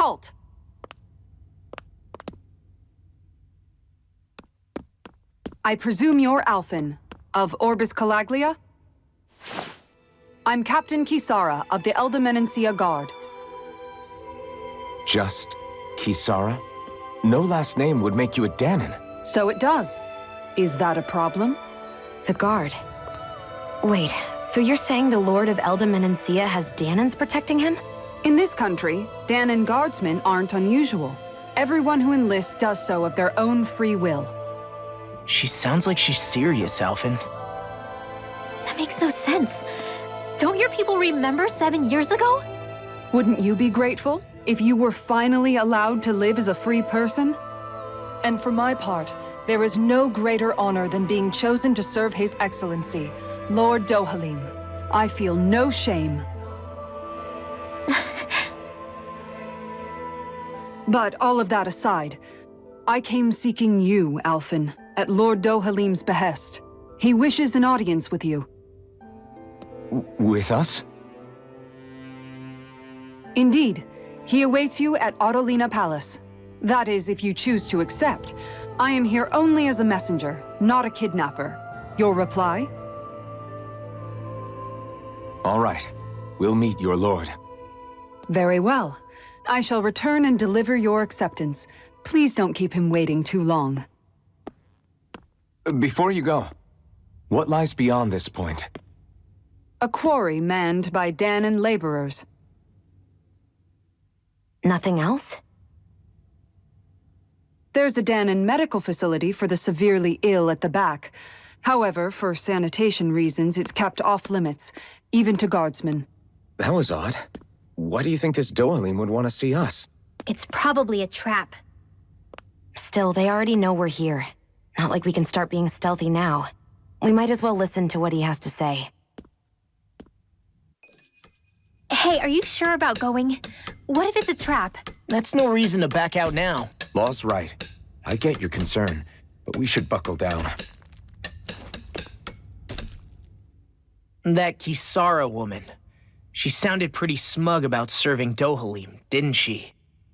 Halt! I presume you're Alphen, of Orbis Calaglia? I'm Captain Kisara of the Eldermenencia Guard. Just Kisara? No last name would make you a Danon. So it does. Is that a problem? The Guard. Wait, so you're saying the Lord of Eldermenencia has Danons protecting him? In this country, Danon guardsmen aren't unusual. Everyone who enlists does so of their own free will. She sounds like she's serious, Alphen. That makes no sense. Don't your people remember 7 years ago? Wouldn't you be grateful if you were finally allowed to live as a free person? And for my part, there is no greater honor than being chosen to serve His Excellency, Lord Dohalim. I feel no shame. But all of that aside, I came seeking you, Alphen, at Lord Dohalim's behest. He wishes an audience with you. With us? Indeed. He awaits you at Autelina Palace. That is, if you choose to accept. I am here only as a messenger, not a kidnapper. Your reply? All right. We'll meet your lord. Very well. I shall return and deliver your acceptance. Please don't keep him waiting too long. Before you go, what lies beyond this point? A quarry manned by Danon laborers. Nothing else? There's a Danon medical facility for the severely ill at the back. However, for sanitation reasons, it's kept off-limits, even to guardsmen. That was odd. Why do you think this Dohalim would want to see us? It's probably a trap. Still, they already know we're here. Not like we can start being stealthy now. We might as well listen to what he has to say. Hey, are you sure about going? What if it's a trap? That's no reason to back out now. Law's right. I get your concern, but we should buckle down. That Kisara woman. She sounded pretty smug about serving Dohalim, didn't she?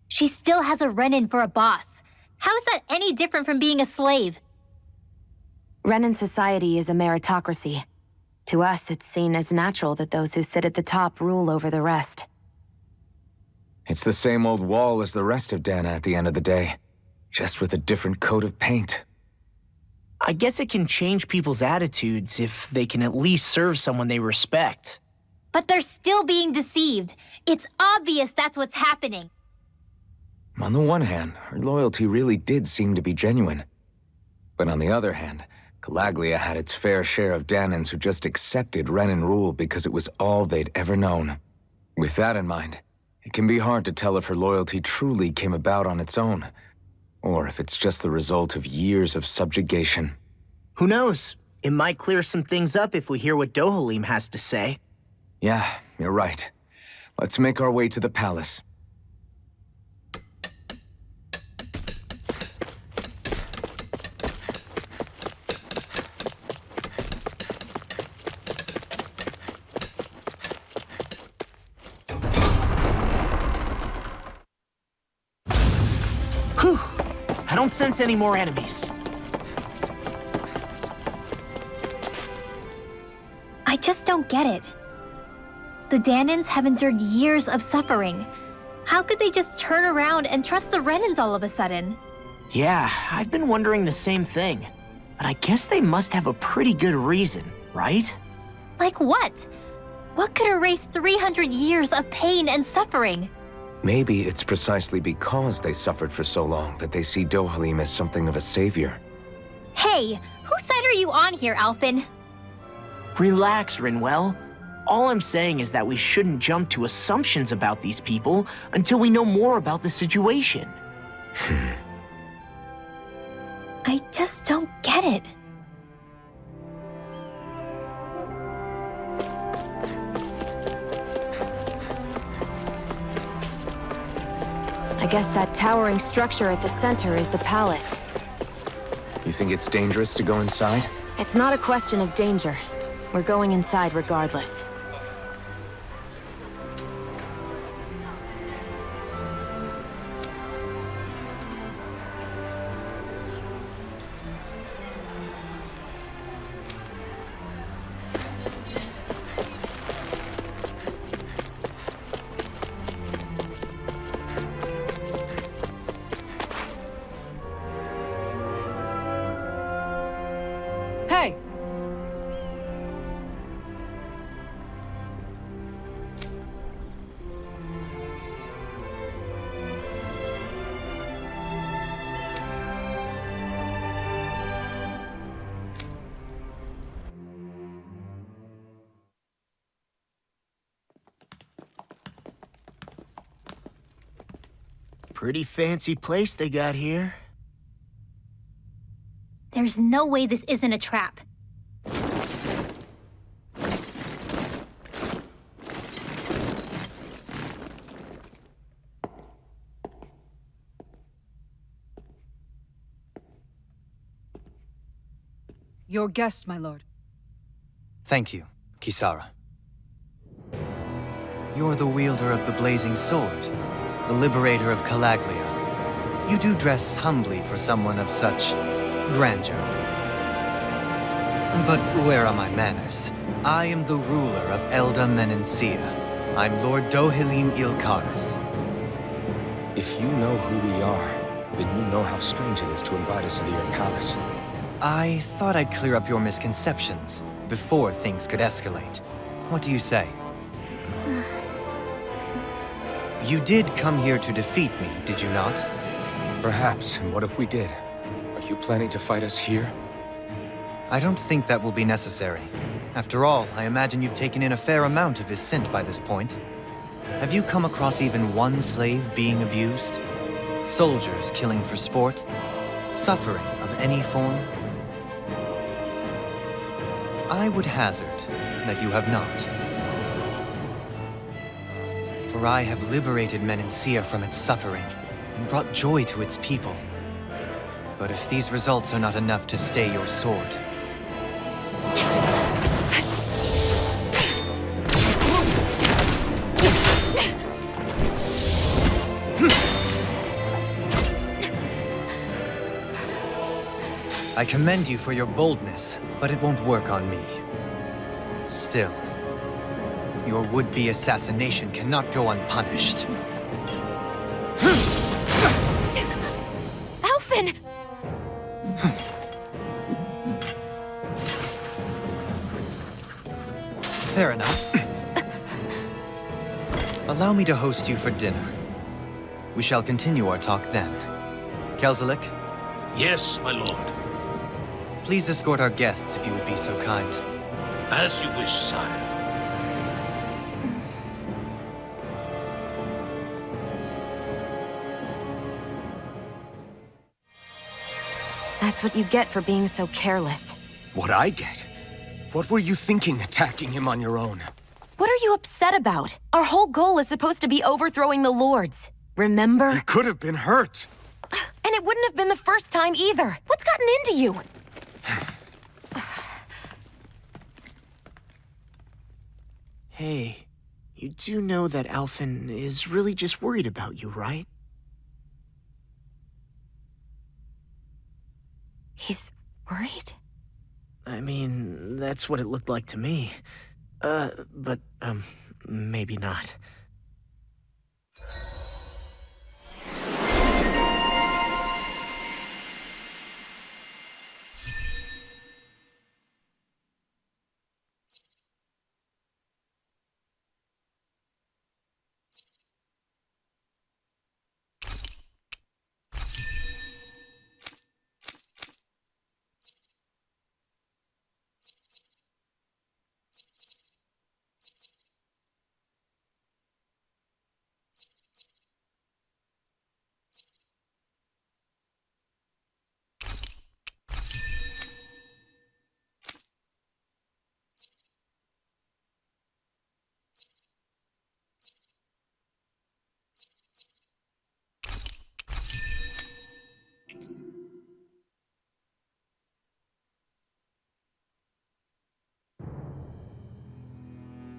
She still has a Renin for a boss. How is that any different from being a slave? Renin society is a meritocracy. To us, it's seen as natural that those who sit at the top rule over the rest. It's the same old wall as the rest of Dana at the end of the day, just with a different coat of paint. I guess it can change people's attitudes if they can at least serve someone they respect. But they're still being deceived. It's obvious that's what's happening. On the one hand, her loyalty really did seem to be genuine. But on the other hand, Calaglia had its fair share of Danons who just accepted Renin rule because it was all they'd ever known. With that in mind, it can be hard to tell if her loyalty truly came about on its own, or if it's just the result of years of subjugation. Who knows? It might clear some things up if we hear what Dohalim has to say. Yeah, you're right. Let's make our way to the palace. Whew! I don't sense any more enemies. I just don't get it. The Danons have endured years of suffering. How could they just turn around and trust the Renins all of a sudden? Yeah, I've been wondering the same thing. But I guess they must have a pretty good reason, right? Like what? What could erase 300 years of pain and suffering? Maybe it's precisely because they suffered for so long that they see Dohalim as something of a savior. Hey, whose side are you on here, Alphen? Relax, Rinwell. All I'm saying is that we shouldn't jump to assumptions about these people until we know more about the situation. I just don't get it. I guess that towering structure at the center is the palace. You think it's dangerous to go inside? It's not a question of danger. We're going inside regardless. Pretty fancy place they got here. There's no way this isn't a trap. Your guests, my lord. Thank you, Kisara. You're the wielder of the blazing sword, the liberator of Calaglia. You do dress humbly for someone of such grandeur. But where are my manners? I am the ruler of Elda Menencia. I'm Lord Dohalim Ilkaris. If you know who we are, then you know how strange it is to invite us into your palace. I thought I'd clear up your misconceptions before things could escalate. What do you say? You did come here to defeat me, did you not? Perhaps, and what if we did? Are you planning to fight us here? I don't think that will be necessary. After all, I imagine you've taken in a fair amount of his scent by this point. Have you come across even one slave being abused? Soldiers killing for sport? Suffering of any form? I would hazard that you have not. For I have liberated Menencia from its suffering and brought joy to its people. But if these results are not enough to stay your sword... I commend you for your boldness, but it won't work on me. Still, your would-be assassination cannot go unpunished. Alphen! Fair enough. Allow me to host you for dinner. We shall continue our talk then. Kelzelik, Yes, my lord. please escort our guests if you would be so kind. As you wish, sire. That's what you get for being so careless. What I get? What were you thinking attacking him on your own? What are you upset about? Our whole goal is supposed to be overthrowing the Lords. Remember? You could have been hurt! And it wouldn't have been the first time either. What's gotten into you? Hey, you do know that Alphen is really just worried about you, right? He's worried? I mean, that's what it looked like to me. But maybe not.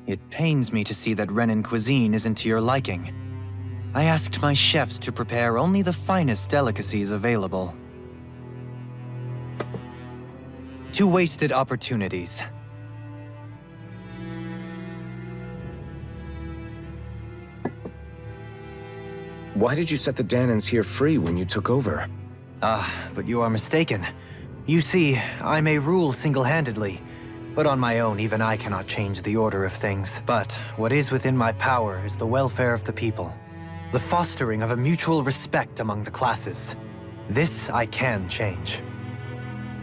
It pains me to see that Renan cuisine isn't to your liking. I asked my chefs to prepare only the finest delicacies available. 2 wasted opportunities. Why did you set the Danans here free when you took over? But you are mistaken. You see, I may rule single-handedly, but on my own, even I cannot change the order of things. But what is within my power is the welfare of the people. The fostering of a mutual respect among the classes. This I can change.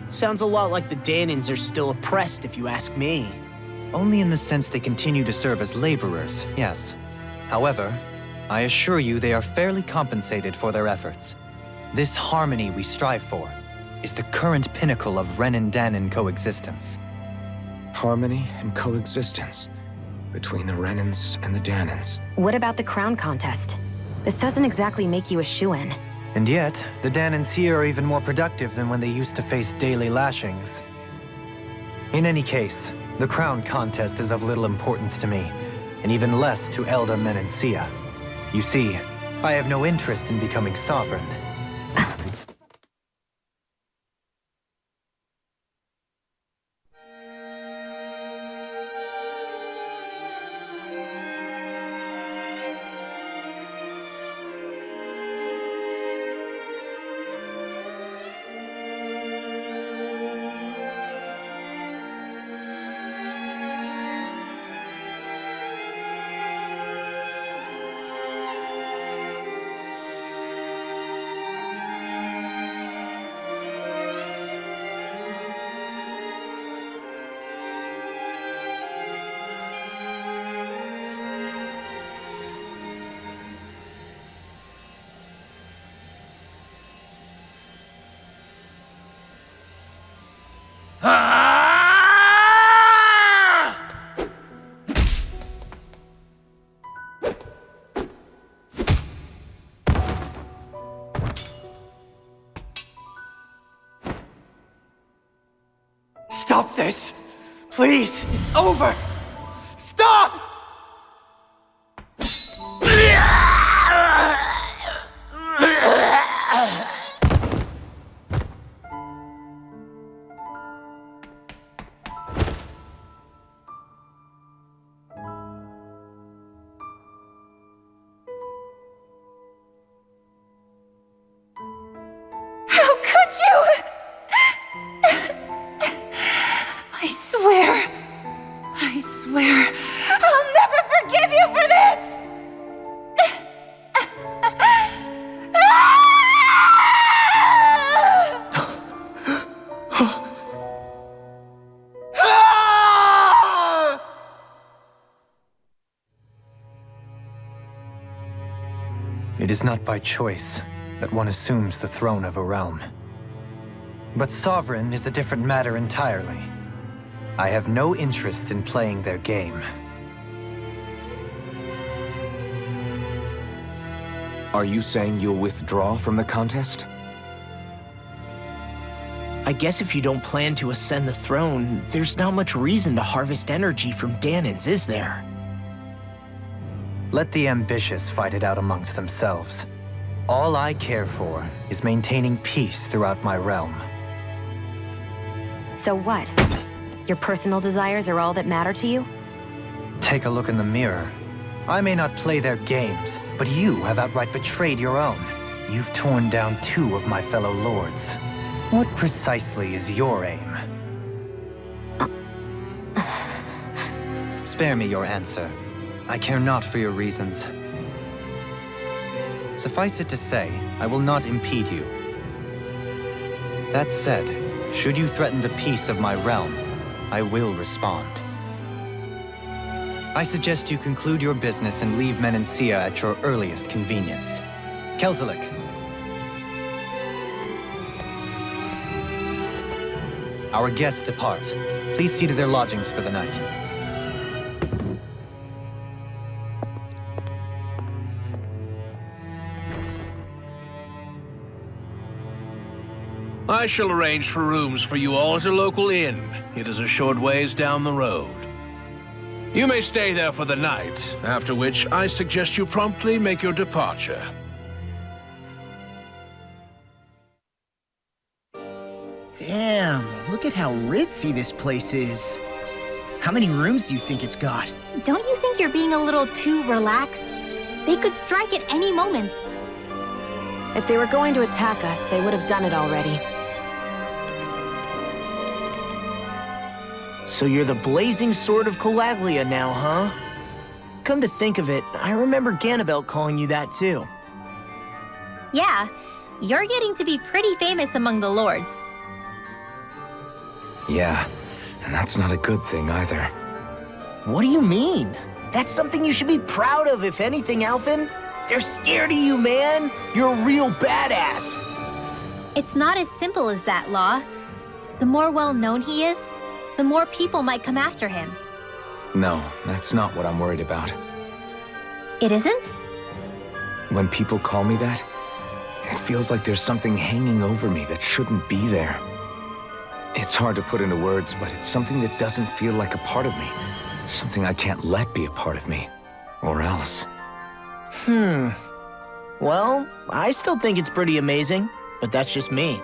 Sounds a lot like the Danans are still oppressed, if you ask me. Only in the sense they continue to serve as laborers, yes. However, I assure you they are fairly compensated for their efforts. This harmony we strive for is the current pinnacle of Ren and Danon coexistence. Harmony and coexistence between the Renans and the Danons. What about the crown contest? This doesn't exactly make you a shoo-in. And yet, the Danons here are even more productive than when they used to face daily lashings. In any case, the crown contest is of little importance to me, and even less to Elda Menencia. You see, I have no interest in becoming sovereign. Stop this! Please! It's over! Stop! How could you? I swear, I'll never forgive you for this! It is not by choice that one assumes the throne of a realm. But sovereign is a different matter entirely. I have no interest in playing their game. Are you saying you'll withdraw from the contest? I guess if you don't plan to ascend the throne, there's not much reason to harvest energy from Danons, is there? Let the ambitious fight it out amongst themselves. All I care for is maintaining peace throughout my realm. So what? Your personal desires are all that matter to you? Take a look in the mirror. I may not play their games, but you have outright betrayed your own. You've torn down 2 of my fellow lords. What precisely is your aim? Spare me your answer. I care not for your reasons. Suffice it to say, I will not impede you. That said, should you threaten the peace of my realm, I will respond. I suggest you conclude your business and leave Menencia at your earliest convenience. Kelzelik. Our guests depart. Please see to their lodgings for the night. I shall arrange for rooms for you all at a local inn. It is a short ways down the road. You may stay there for the night, after which I suggest you promptly make your departure. Damn, look at how ritzy this place is. How many rooms do you think it's got? Don't you think you're being a little too relaxed? They could strike at any moment. If they were going to attack us, they would have done it already. So you're the blazing sword of Colaglia now, huh? Come to think of it, I remember Ganabelt calling you that too. Yeah, you're getting to be pretty famous among the lords. Yeah, and that's not a good thing either. What do you mean? That's something you should be proud of, if anything, Alphen. They're scared of you, man. You're a real badass. It's not as simple as that, Law. The more well-known he is, the more people might come after him. No, that's not what I'm worried about. It isn't? When people call me that, it feels like there's something hanging over me that shouldn't be there. It's hard to put into words, but it's something that doesn't feel like a part of me. Something I can't let be a part of me. Or else. Well, I still think it's pretty amazing, but that's just me.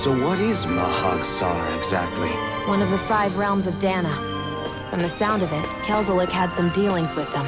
So what is Mahag Sar exactly? One of the 5 realms of Dana. From the sound of it, Kelzelik had some dealings with them.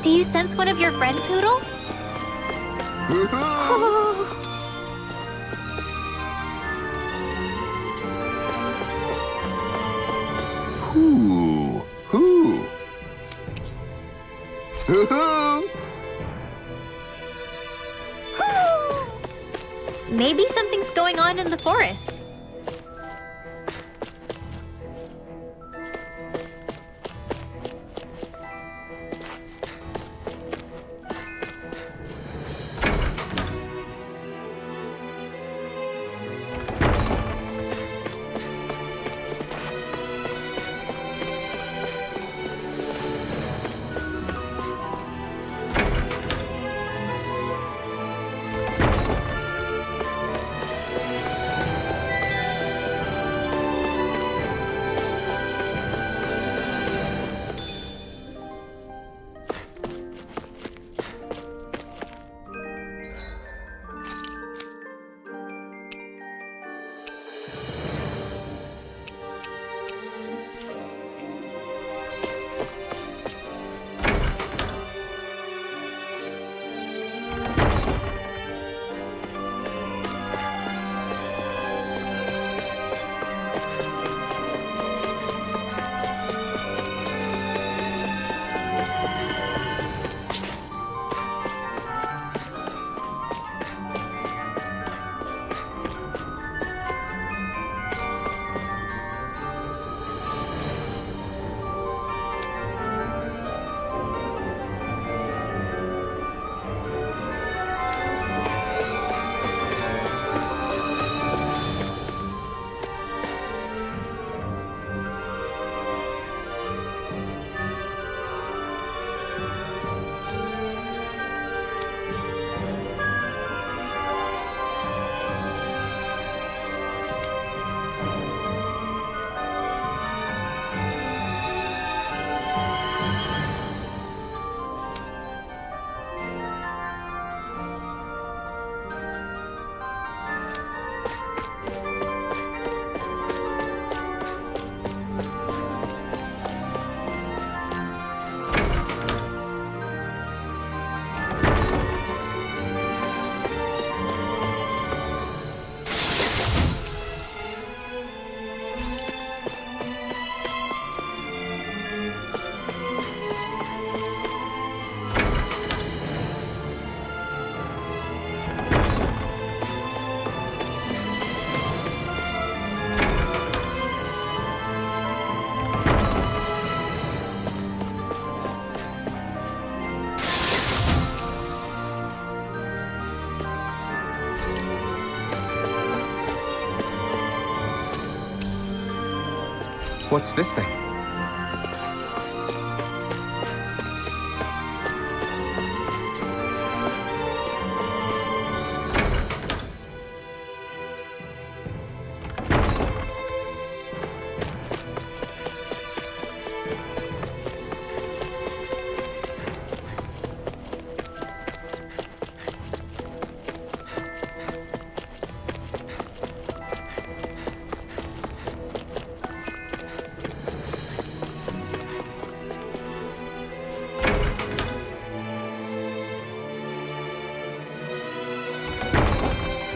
Do you sense one of your friends, Hoodle? Hoo, hoo. Hoo-hoo. Maybe something's going on in the forest. What's this thing?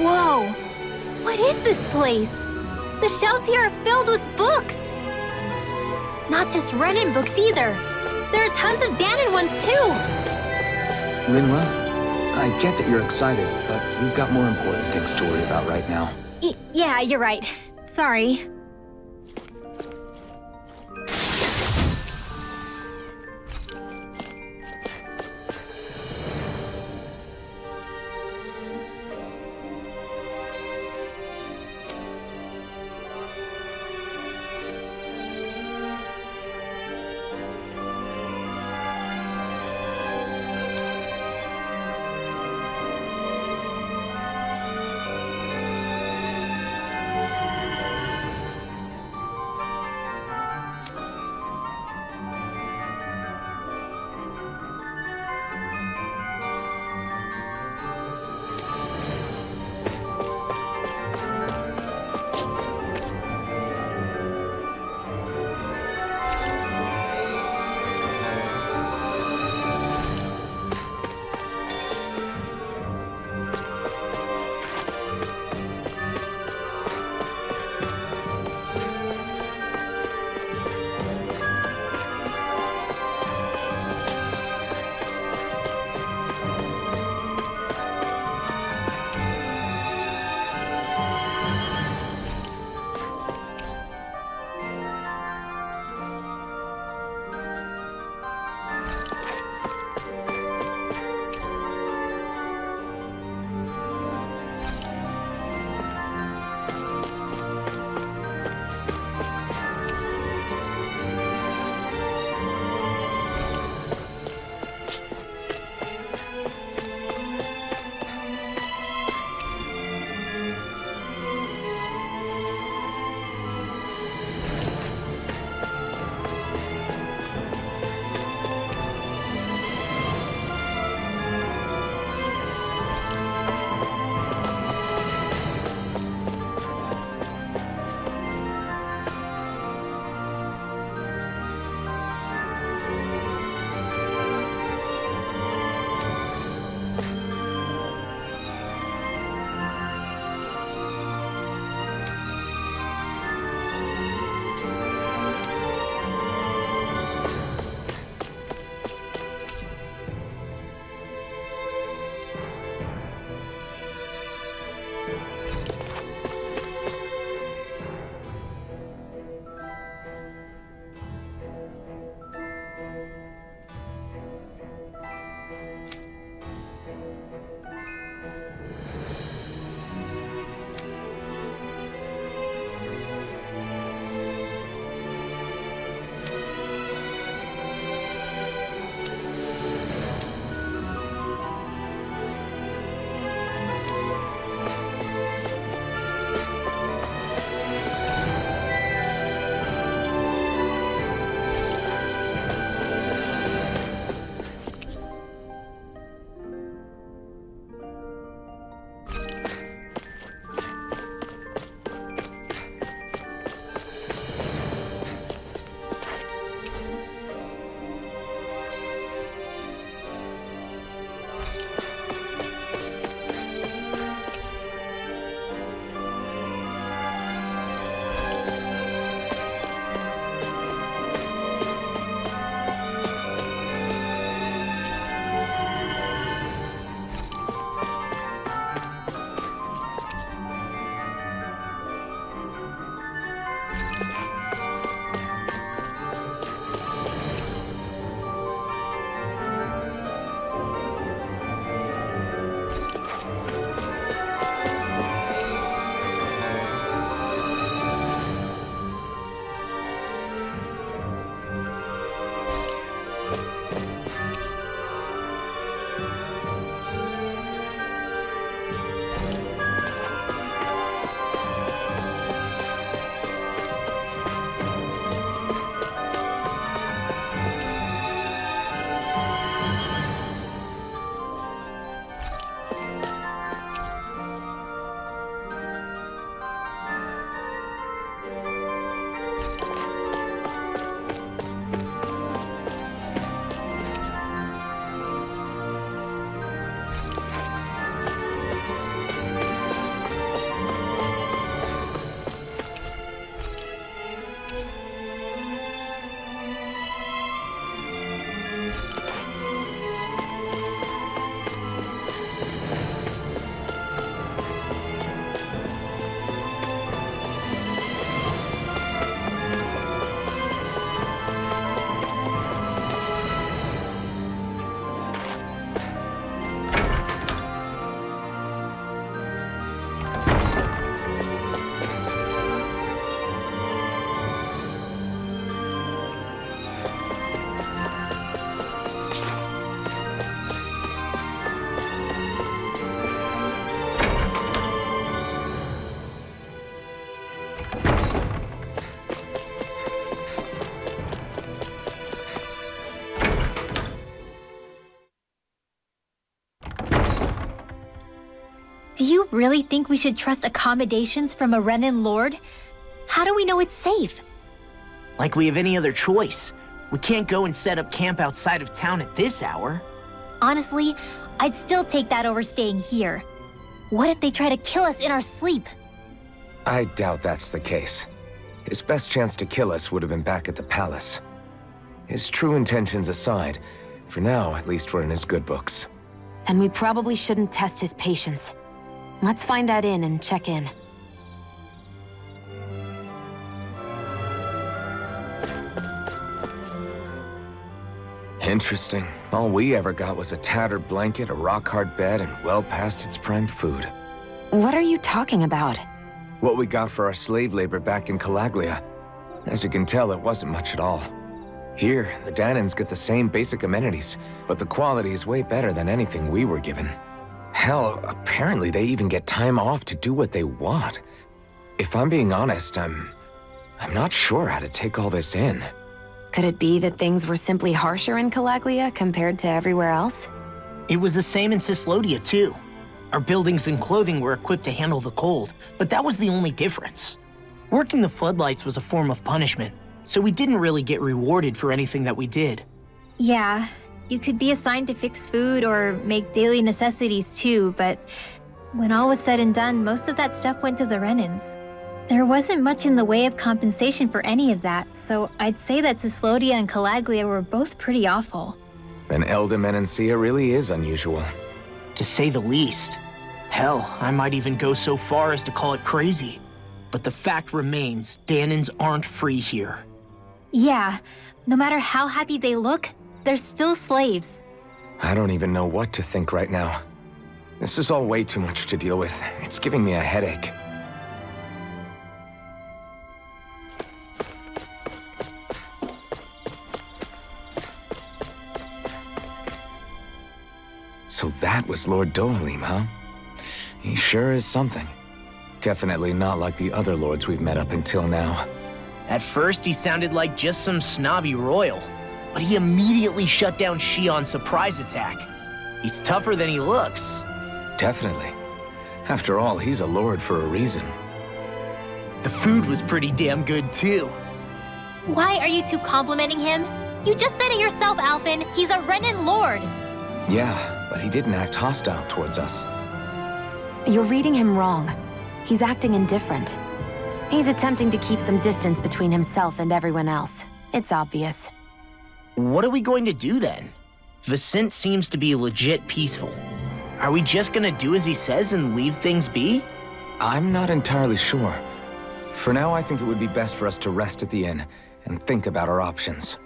Whoa! What is this place? The shelves here are filled with books! Not just Renin books either. There are tons of Danon ones too! Rinwell, I get that you're excited, but we've got more important things to worry about right now. Yeah, you're right. Sorry. Do you really think we should trust accommodations from a Renan lord? How do we know it's safe? Like we have any other choice. We can't go and set up camp outside of town at this hour. Honestly, I'd still take that over staying here. What if they try to kill us in our sleep? I doubt that's the case. His best chance to kill us would have been back at the palace. His true intentions aside, for now, at least we're in his good books. Then we probably shouldn't test his patience. Let's find that inn and check in. Interesting. All we ever got was a tattered blanket, a rock-hard bed, and well past its prime food. What are you talking about? What we got for our slave labor back in Calaglia. As you can tell, it wasn't much at all. Here, the Danans get the same basic amenities, but the quality is way better than anything we were given. Hell, apparently they even get time off to do what they want. If I'm being honest, I'm not sure how to take all this in. Could it be that things were simply harsher in Calaglia compared to everywhere else? It was the same in Cislodia, too. Our buildings and clothing were equipped to handle the cold, but that was the only difference. Working the floodlights was a form of punishment, so we didn't really get rewarded for anything that we did. Yeah, you could be assigned to fix food or make daily necessities too, but when all was said and done, most of that stuff went to the Renans. There wasn't much in the way of compensation for any of that, so I'd say that Cislodia and Calaglia were both pretty awful. Then Elda Menancia really is unusual. To say the least. Hell, I might even go so far as to call it crazy. But the fact remains, Danans aren't free here. Yeah, no matter how happy they look, they're still slaves. I don't even know what to think right now. This is all way too much to deal with. It's giving me a headache. So that was Lord Dohalim, huh? He sure is something. Definitely not like the other lords we've met up until now. At first, he sounded like just some snobby royal, but he immediately shut down Shion's surprise attack. He's tougher than he looks. Definitely. After all, he's a lord for a reason. The food was pretty damn good, too. Why are you two complimenting him? You just said it yourself, Alpin. He's a Renan lord. Yeah, but he didn't act hostile towards us. You're reading him wrong. He's acting indifferent. He's attempting to keep some distance between himself and everyone else. It's obvious. What are we going to do then? Vicent seems to be legit peaceful. Are we just gonna do as he says and leave things be? I'm not entirely sure. For now, I think it would be best for us to rest at the inn and think about our options.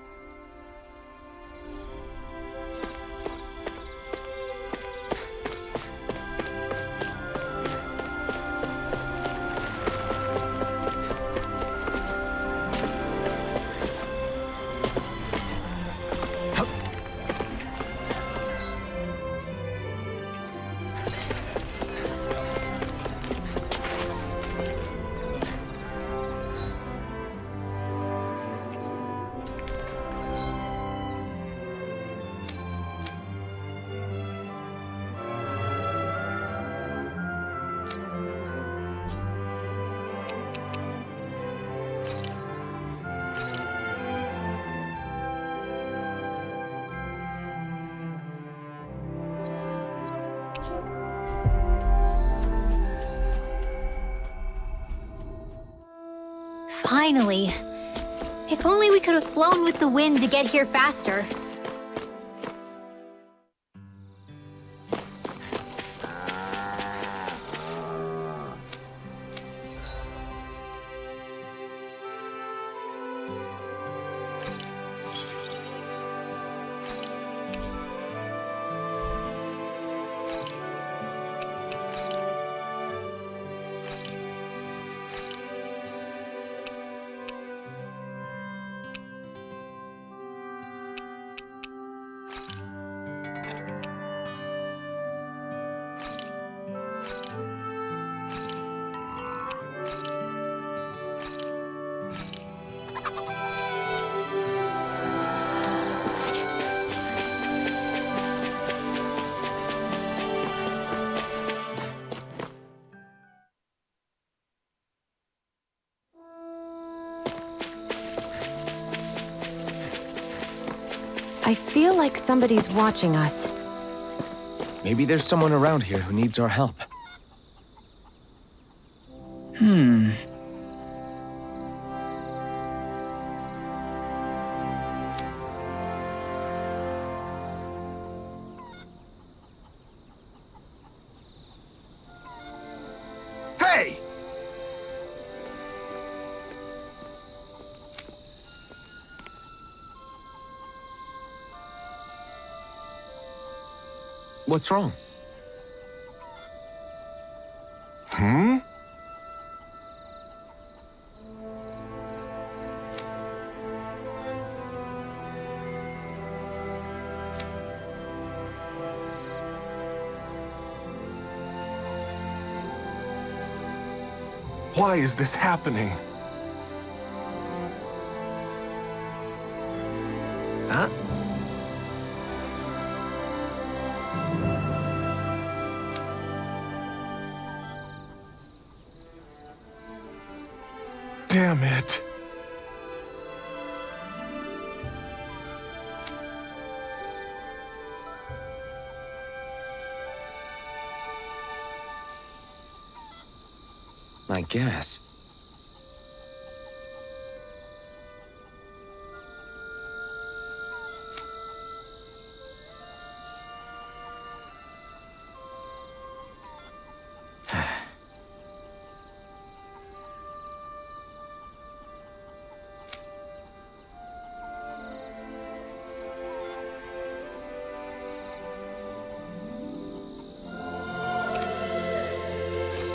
Finally. If only we could have flown with the wind to get here faster. I feel like somebody's watching us. Maybe there's someone around here who needs our help. Hey! What's wrong? Hmm? Why is this happening? Huh? Damn it. I guess.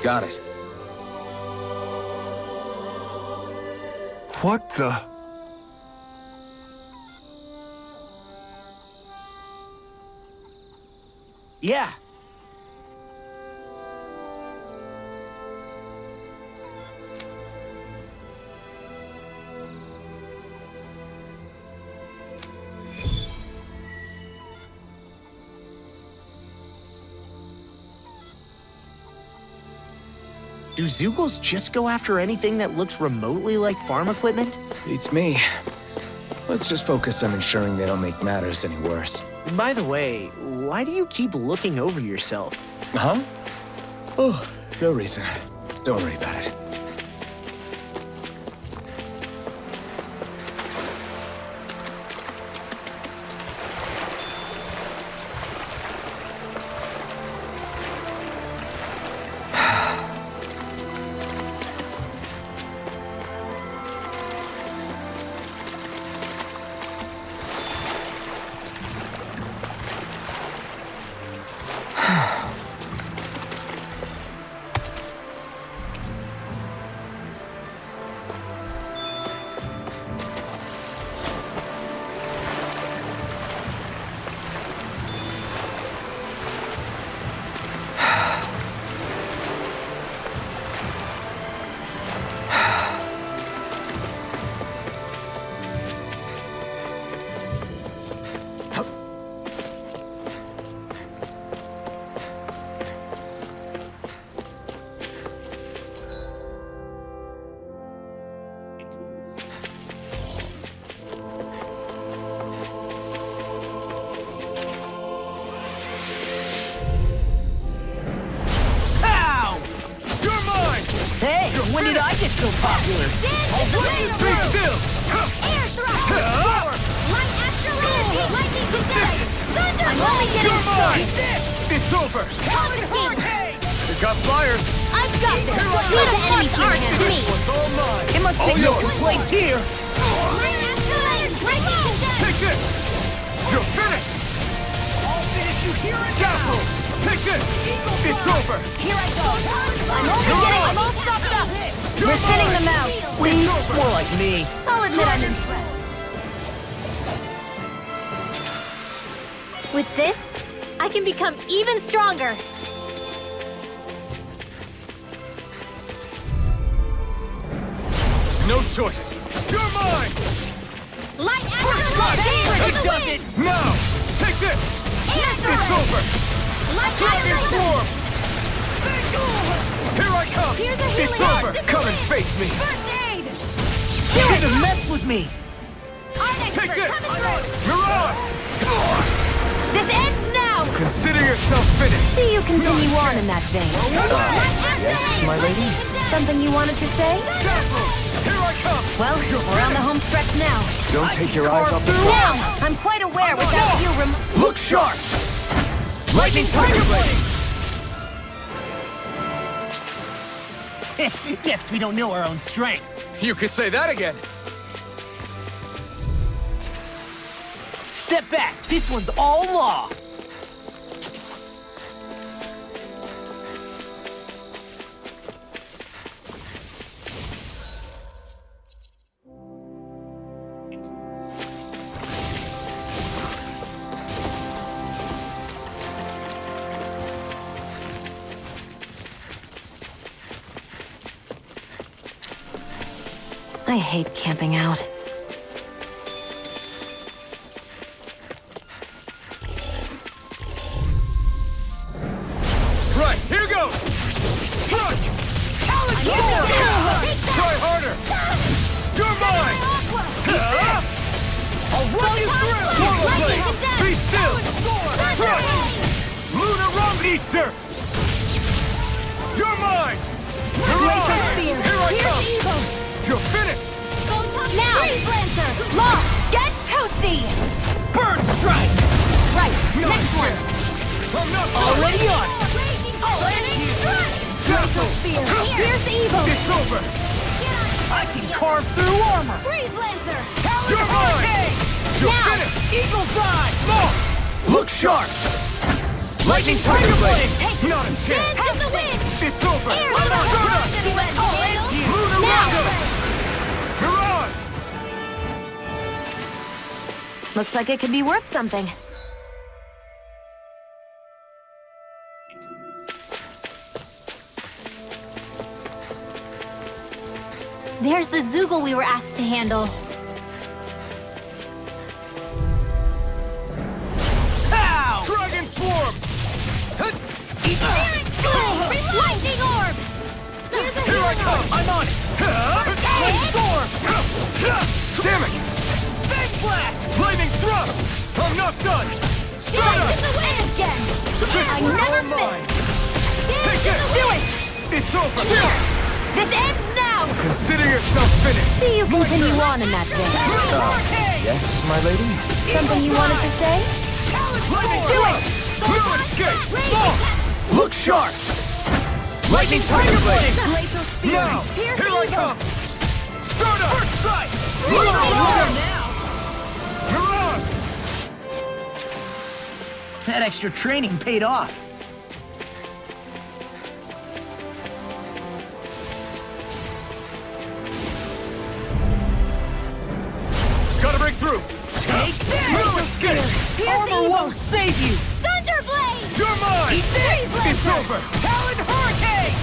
Got it. What the? Yeah. Do Zeugles just go after anything that looks remotely like farm equipment? Beats me. Let's just focus on ensuring they don't make matters any worse. By the way, why do you keep looking over yourself? Huh? Oh, no reason. Don't worry about it. When did I get so popular? Big still! Air thrust! Forward! Light astrolabe! Lightning kinetic! Thunder! I'm only getting started! It's over! Counter beam! We got flyers! I've got this! Little enemies aren't to me! It's all mine! It must take no complaints here! Light astrolabe! Breaking kinetic! Take this! You're finished! I'll finish you here and Castle! Take this! It's over! Here I go! I'm all stopped up! We're thinning them out! Please? More like me. I'll admit I'm impressed. With this, I can become even stronger. No choice! You're mine! Light astrolabe! It does it! Now! Take this! It's over! Light Dragon astrolabe! form! Here I come! Here's a It's healing over! arm. Come and face me! First aid! You shouldn't have messed with me! Our Take expert this! coming through! Mirage! Consider yourself finished! See you continue on in that vein. Yes, my lady? Something you wanted to say? Here I come! Well, we're on the home stretch now. Don't take your eyes off the ball. Now, I'm quite aware without you Look sharp! Lightning Tiger Blade! Guess we don't know our own strength. You could say that again! Step back. This one's all law. I hate camping out. Right, here goes! Strike! Try harder! You're mine! I'll run you through! Swallow blade! Be still! Strike! Lunar Rum, eat dirt! You're mine! Here I come! You're finished! Now! Lancer! Law! Get toasty! Bird strike. Right, next one! I'm not Already on. Dazzle! Here's evil! It's over! I can carve through armor. Freeze Lancer! You're mine! You're Now! finished! Eagle's eye. Look sharp! Lightning Tiger Blade! Not a chance! Hands in the wind! It's over! Air I'm to not the gonna! heart! Lunar Now! Rondo! Mirage! Looks like it could be worth something. There's the Zoogle we were asked to handle. Ow! Dragon Swarm! Lightning Orb! Here I come! I'm on it! Damn it! Big blast. Lightning Thrust! I'm not done! Start up! Again! I never miss! Take this! Do it! It's over! This ends now! Consider yourself finished! See you continue on in that vein. Yes, my lady? Something you wanted to say? Do it! No escape! Look sharp! Lightning Tiger Blade! Now! Here I come! Start up! First strike! Mirage! That extra training paid off. Gotta break through! Take this! No escape! Armor won't save you! Thunderblade! You're mine! It's over! Talon Hurricane!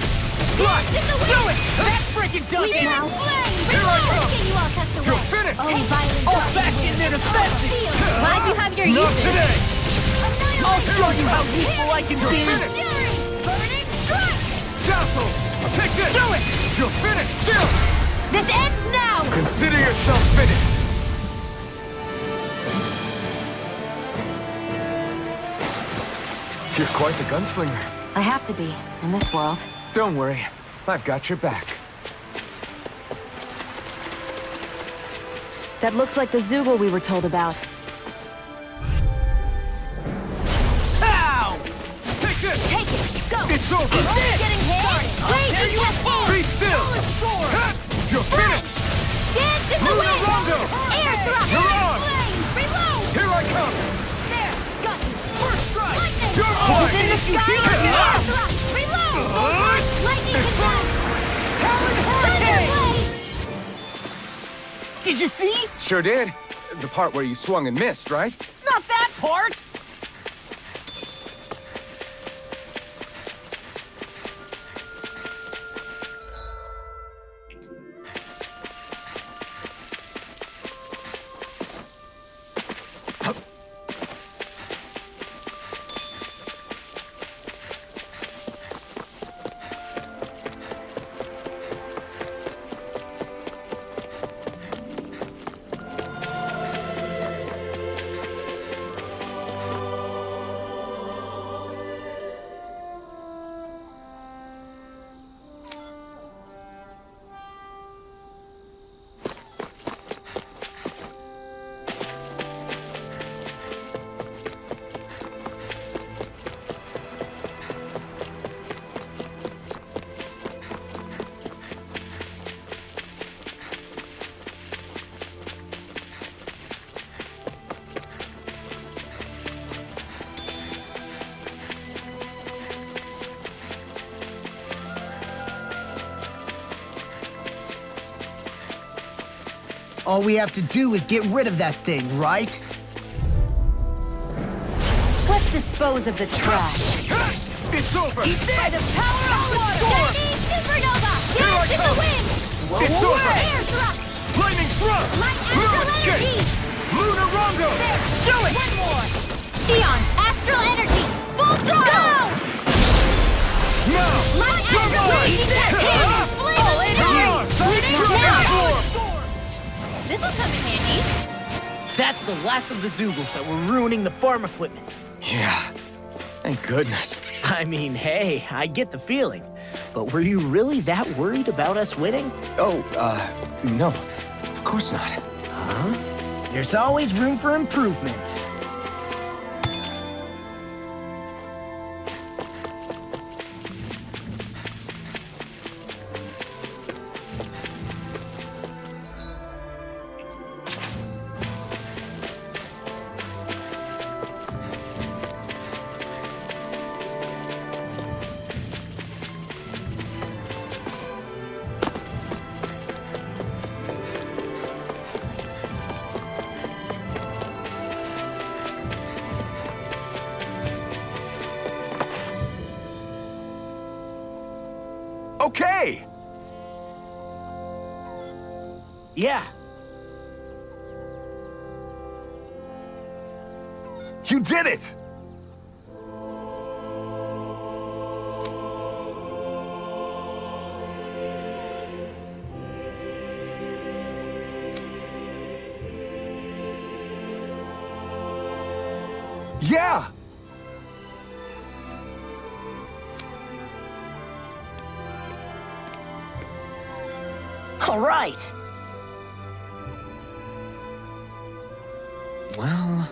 Slide! Do it! That freaking does it! Now, Here I come! you all tucked away. You're finished! All back in their defenses! Glad you have your Not uses. today! I'll show you how useful I can You're be! finished! Burning strike! Dazzle! Take this! Do it! You're finished! Chill! This ends now! Consider yourself finished! You're quite the gunslinger. I have to be, in this world. Don't worry. I've got your back. That looks like the Zoogle we were told about. Ow! Take this! Take it! Go! It's over! Getting hit! There you are! Be still! You're finished! Dance in the Lunar wind! Rondo! Air thrust! You're on! Flame! Reload! Here I come! There! Got you! First strike! Lightning! You're It's mine! in the sky! Air thrust! Reload! Lightning It's confirmed! Talon Hurricane! Thunderblade! Did you see? Sure did. The part where you swung and missed, right? Not that part! All we have to do is get rid of that thing, right? Let's dispose of the trash. It's over! By the power of water! Lightning supernova! Here I Dance in the come! wind! It's over! Air thrust! Lightning thrust! Light Lunar astral escape! energy! Lunar rondo! There! Do it! One more! Xeon astral energy! Full throttle! Go! Now! Light Come astral on! energy! Flame of fury! Transform! This'll come in handy. That's the last of the Zoogles that were ruining the farm equipment. Yeah. Thank goodness. I mean, hey, I get the feeling. But were you really that worried about us winning? Oh, no. Of course not. Huh? There's always room for improvement. Okay! Yeah, You did it! Yeah! all right. Well...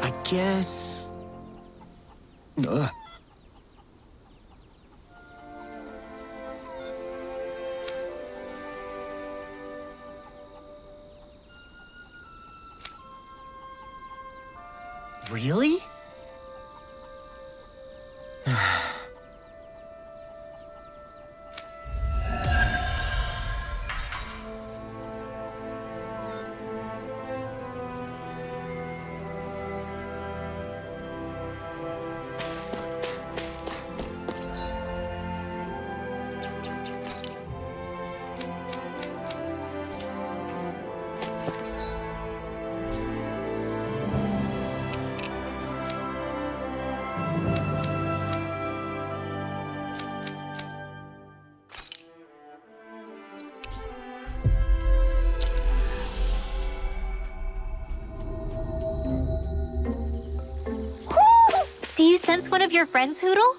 I guess... Really? Do you sense one of your friends, Hoodle?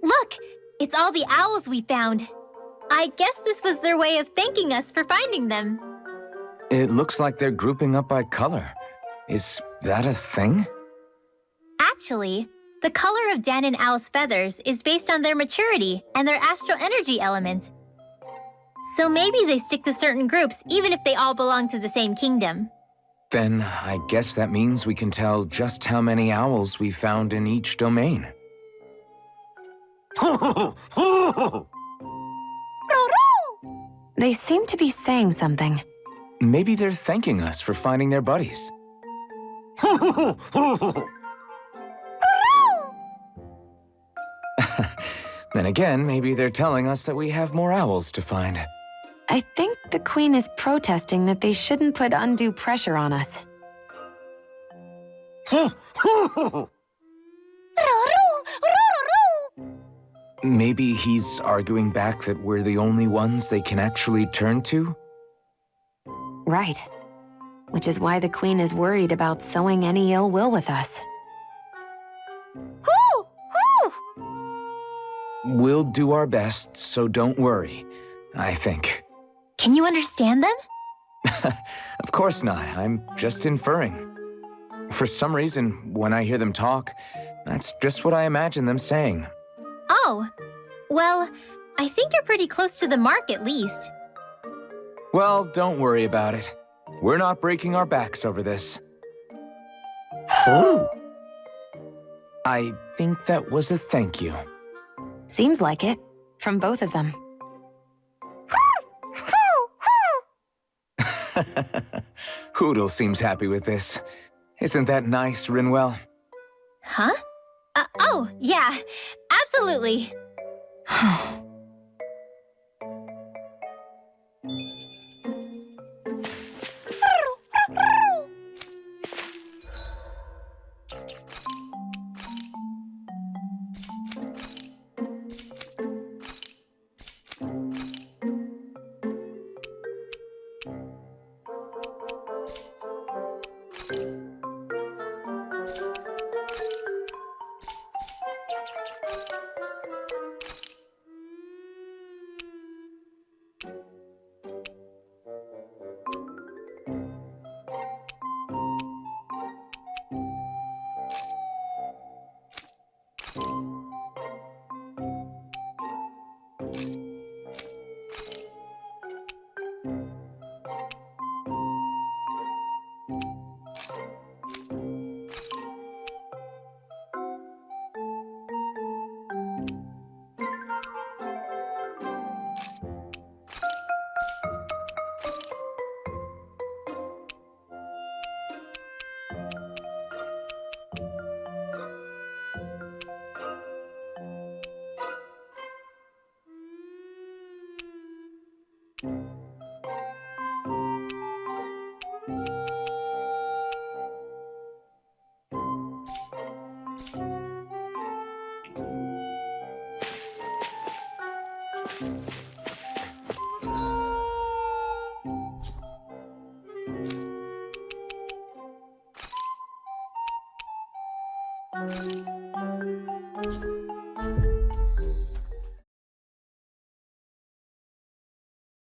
Look! It's all the owls we found. I guess this was their way of thanking us for finding them. It looks like they're grouping up by color. Is that a thing? Actually, the color of Dan and Owl's feathers is based on their maturity and their astral energy element. So maybe they stick to certain groups even if they all belong to the same kingdom. Then I guess that means we can tell just how many owls we found in each domain. They seem to be saying something. Maybe they're thanking us for finding their buddies. Then again, maybe they're telling us that we have more owls to find. I think the Queen is protesting that they shouldn't put undue pressure on us. Maybe he's arguing back that we're the only ones they can actually turn to? Right. Which is why the Queen is worried about sowing any ill will with us. We'll do our best, so don't worry, I think. Can you understand them? Of course not, I'm just inferring. For some reason, when I hear them talk, that's just what I imagine them saying. Oh, well, I think you're pretty close to the mark at least. Well, don't worry about it. We're not breaking our backs over this. I think that was a thank you. Seems like it, from both of them. Hootle seems happy with this. Isn't that nice, Rinwell? Huh? Oh, yeah, absolutely.